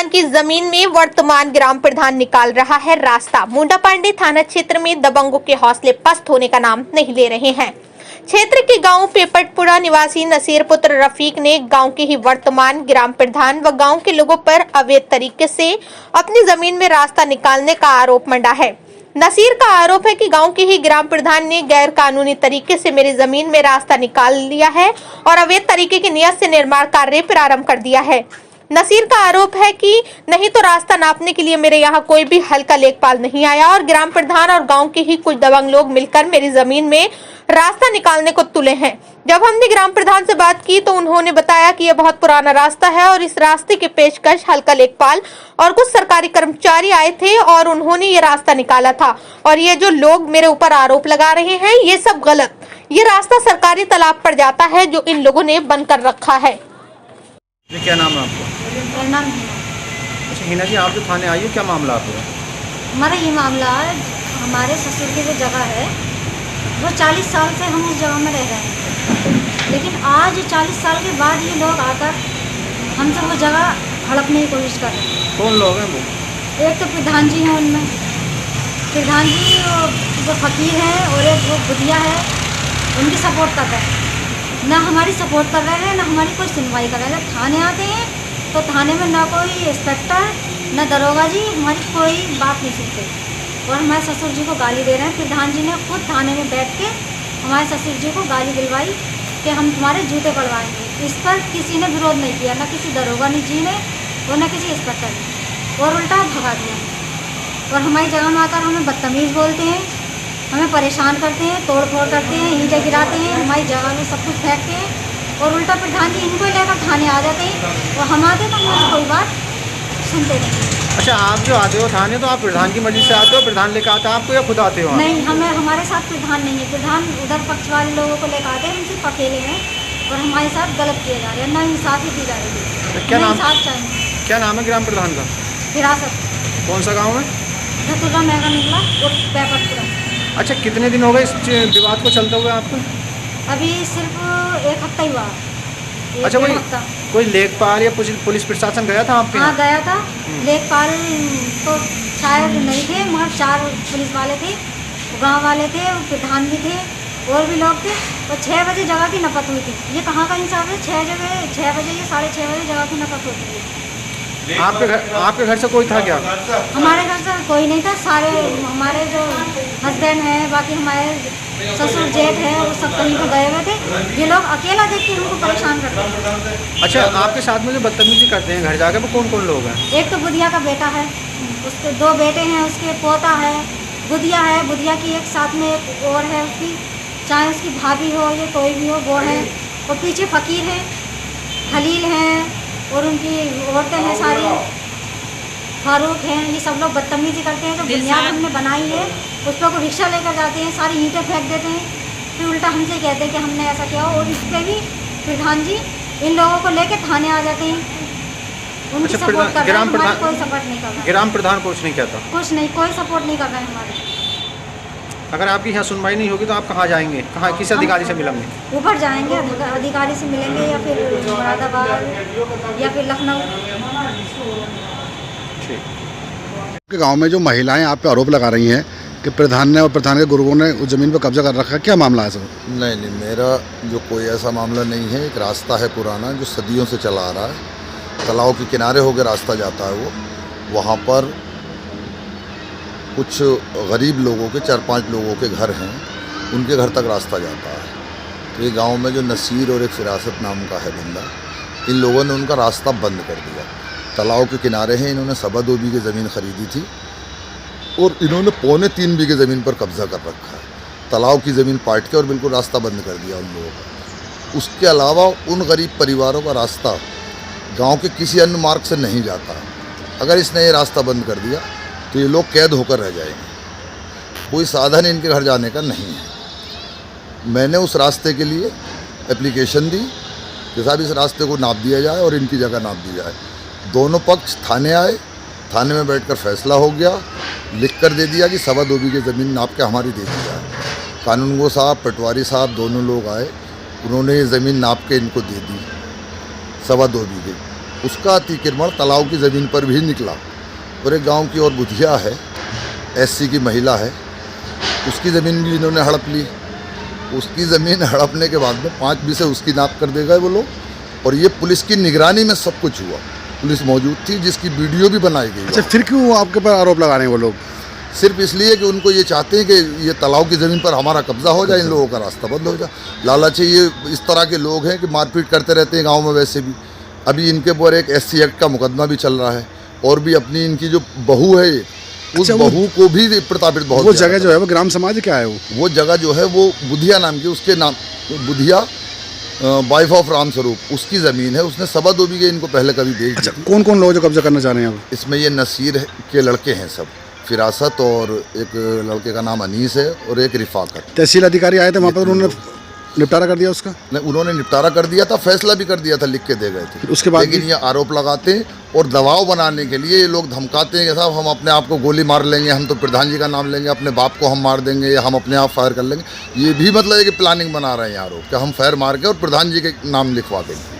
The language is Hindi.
प्रधान की जमीन में वर्तमान ग्राम प्रधान निकाल रहा है रास्ता। मुंडा पांडे थाना क्षेत्र में दबंगों के हौसले पस्त होने का नाम नहीं ले रहे हैं। क्षेत्र के गांव पेपटपुरा निवासी नसीर पुत्र रफीक ने गांव के ही वर्तमान ग्राम प्रधान व गांव के लोगों पर अवैध तरीके से अपनी जमीन में रास्ता निकालने का आरोप मंडा है। नसीर का आरोप है कि गांव के ही ग्राम प्रधान ने गैर कानूनी तरीके से मेरी जमीन में रास्ता निकाल लिया है और अवैध तरीके की नियत से निर्माण कार्य प्रारंभ कर दिया है। नसीर का आरोप है कि नहीं तो रास्ता नापने के लिए मेरे यहाँ कोई भी हल्का लेखपाल नहीं आया और ग्राम प्रधान और गांव के ही कुछ दबंग लोग मिलकर मेरी जमीन में रास्ता निकालने को तुले हैं। जब हमने ग्राम प्रधान से बात की तो उन्होंने बताया कि यह बहुत पुराना रास्ता है और इस रास्ते के पेशकश हल्का लेखपाल और कुछ सरकारी कर्मचारी आए थे और उन्होंने ये रास्ता निकाला था और ये जो लोग मेरे ऊपर आरोप लगा रहे हैं ये सब गलत। ये रास्ता सरकारी तालाब पर जाता है जो इन लोगों ने बंद कर रखा है। क्या नाम है आपका? मेरा नाम अच्छा हिना जी, आप जो थाने आई हो, क्या मामला आपका? हमारा ये मामला है, हमारे ससुर की जो जगह है वो 40 साल से हम उस जगह में रह रहे हैं, लेकिन आज 40 साल के बाद ये लोग आकर हमसे वो जगह हड़पने की कोशिश कर रहे हैं। कौन लोग हैं वो? एक तो प्रधान जी हैं, उनमें प्रधान जी जो फकीर हैं और एक वो बुधिया है, उनकी सपोर्ट कर रहे हैं। ना हमारी सपोर्ट कर रहे हैं, ना हमारी कोई सुनवाई कर रहे हैं। थाने आते हैं तो थाने में ना कोई इंस्पेक्टर ना दरोगा जी हमारी कोई बात नहीं सुनते और हमारे ससुर जी को गाली दे रहे हैं। प्रधान जी ने खुद थाने में बैठ के हमारे ससुर जी को गाली दिलवाई कि हम तुम्हारे जूते पड़वाएंगे। इस पर किसी ने विरोध नहीं किया, ना किसी दरोगा जी ने और ना किसी इंस्पेक्टर ने, और उल्टा भगा दिया। और हमारी जगह में आकर हमें बदतमीज़ बोलते हैं, हमें परेशान करते हैं, तोड़ फोड़ करते हैं, ईंटें गिराते हैं, हमारी जगह में सब कुछ फेंकते हैं और उल्टा प्रधान जी इनको लेकर थाने आ जाते हैं और हम आते तो हमारी कोई बात सुनते नहीं। अच्छा, आप जो आते हो थाने तो आप प्रधान की मर्जी से आते हो, प्रधान लेकर आता है आपको या खुद आते हो? नहीं, हमारे साथ प्रधान नहीं है। प्रधान उधर पक्ष वाले लोगों को लेकर आते हैं, हम सिर्फ अकेले हैं और हमारे साथ गलत किए जा रहे हैं, ना इंसाफ ही दी जा रही है। क्या नाम? इंसाफ चाहिए। क्या नाम है ग्राम प्रधान का? हिरासत। कौन सा गाँव है? धतुरा महंगा निकला और पेपरपुरा। अच्छा, कितने दिन हो गए इस विवाद को चलते हुए आपको? अभी सिर्फ 1 हफ्ता ही हुआ। अच्छा, कोई लेखपाल या पुलिस प्रशासन गया था आपके? हाँ, गया था। लेखपाल तो शायद नहीं थे, मगर 4 पुलिस वाले थे, गांव वाले थे, प्रधान भी थे और भी लोग थे। और 6 बजे जगह की नपत हुई थी। ये कहाँ का इंसाफ है? 6 बजे या 6:30 बजे जगह की नपत होती है। आपके घर से कोई था क्या? हमारे घर से कोई नहीं था। सारे हमारे जो हस्बैंड हैं, बाकी हमारे ससुर जेठ हैं, वो सब कहीं पर गए हुए थे। ये लोग अकेला देख के हमको परेशान करते हैं। अच्छा, आपके साथ में जो बदतमीजी करते हैं घर जाकर, वो कौन कौन लोग हैं? एक तो बुधिया का बेटा है, उसके 2 बेटे हैं, उसके पोता है, बुधिया है, बुधिया की एक साथ में एक और है उसकी, चाहे उसकी भाभी हो या कोई भी हो, वो है। और पीछे फकीर है, खलील हैं और उनकी औरतें हैं सारी, फारूक हैं। ये सब लोग बदतमीजी करते हैं। जो बुनियाद हमने बनाई है उस पर को रिक्शा लेकर जाते हैं, सारी ईंटें फेंक देते हैं, फिर उल्टा हमसे कहते हैं कि हमने ऐसा किया। और इस पर भी प्रधान जी इन लोगों को लेकर थाने आ जाते हैं, उनकी सपोर्ट कर रहे हैं, हमारी कोई सपोर्ट नहीं कर रहा है। ग्राम प्रधान कुछ नहीं कहता? कुछ नहीं, कोई सपोर्ट नहीं कर रहे हैं हमारे। अगर आपकी यहाँ सुनवाई नहीं होगी तो आप कहाँ जाएंगे? कहाँ, किस अधिकारी से मिलेंगे? ऊपर जाएंगे, अधिकारी से मिलेंगे या फिर मुरादाबाद या फिर लखनऊ। ठीक। गांव में जो महिलाएं आप पे आरोप लगा रही हैं कि प्रधान ने और प्रधान के गुरुओं ने उस ज़मीन पर कब्जा कर रखा है, क्या मामला है सर? नहीं, मेरा जो कोई ऐसा मामला नहीं है। एक रास्ता है पुराना जो सदियों से चला आ रहा है, तालाब के किनारे होकर रास्ता जाता है। वो वहाँ पर कुछ गरीब लोगों के 4-5 लोगों के घर हैं, उनके घर तक रास्ता जाता है। तो ये गांव में जो नसीर और एक फिरासत नाम का है बंदा, इन लोगों ने उनका रास्ता बंद कर दिया। तालाब के किनारे हैं, इन्होंने 2.25 बीघे ज़मीन ख़रीदी थी और इन्होंने 3.25 बीघे ज़मीन पर कब्ज़ा कर रखा है। तालाब की ज़मीन पाट के और बिल्कुल रास्ता बंद कर दिया उन लोगों का। उसके अलावा उन गरीब परिवारों का रास्ता गांव के किसी अन्य मार्ग से नहीं जाता। अगर इसने ये रास्ता बंद कर दिया तो ये लोग कैद होकर रह जाएंगे। कोई साधन इनके घर जाने का नहीं है। मैंने उस रास्ते के लिए एप्लीकेशन दी कि साहब इस रास्ते को नाप दिया जाए और इनकी जगह नाप दी जाए। दोनों पक्ष थाने आए, थाने में बैठकर फैसला हो गया, लिख कर दे दिया कि 2.25 बीघे ज़मीन नाप के हमारी दे दी जाए। कानूनगो साहब, पटवारी साहब दोनों लोग आए, उन्होंने ये ज़मीन नाप के इनको दे दी 2.25 बीघे। उसका अतिक्रमण तालाब की ज़मीन पर भी निकला। और एक गांव की और बुधिया है, एससी की महिला है, उसकी ज़मीन भी इन्होंने हड़प ली। उसकी ज़मीन हड़पने के बाद में 5 बीसे उसकी नाप कर दे गए वो लोग। और ये पुलिस की निगरानी में सब कुछ हुआ, पुलिस मौजूद थी, जिसकी वीडियो भी बनाई गई। अच्छा, फिर क्यों वो आपके पर आरोप लगा रहे हैं वो लोग? सिर्फ इसलिए कि उनको ये चाहते हैं कि ये तालाब की ज़मीन पर हमारा कब्जा हो जाए, इन लोगों का रास्ता बंद हो जाए। लालच है, ये इस तरह के लोग हैं कि मारपीट करते रहते हैं गांव में। वैसे भी अभी इनके ऊपर एक SC एक्ट का मुकदमा भी चल रहा है। और भी अपनी इनकी जो बहू है, उस अच्छा, बहू को भी प्रताड़ित बहुत। वो जगह जो है वो ग्राम समाज क्या है? वो जगह जो है वो बुधिया नाम की, उसके नाम बुधिया वाइफ ऑफ राम स्वरूप, उसकी ज़मीन है। उसने 2.25 बीघे इनको पहले कभी बेच दी। अच्छा, कौन कौन लोग जो कब्जा करना चाह रहे हैं अब? इसमें ये नसीर के लड़के हैं सब, फिरासत, और एक लड़के का नाम अनीस है, और एक रिफाकत। तहसील अधिकारी आए थे वहाँ पर, उन्होंने निपटारा कर दिया उसका? नहीं, उन्होंने निपटारा कर दिया था, फैसला भी कर दिया था, लिख के दे गए थे। उसके बाद लेकिन ये आरोप लगाते हैं और दबाव बनाने के लिए ये लोग धमकाते हैं कि साहब हम अपने आप को गोली मार लेंगे, हम तो प्रधान जी का नाम लेंगे, अपने बाप को हम मार देंगे, या हम अपने आप फायर कर लेंगे। ये भी मतलब है कि प्लानिंग बना रहे हैं आरोप कि हम फायर मार के और प्रधान जी के नाम लिखवा देंगे।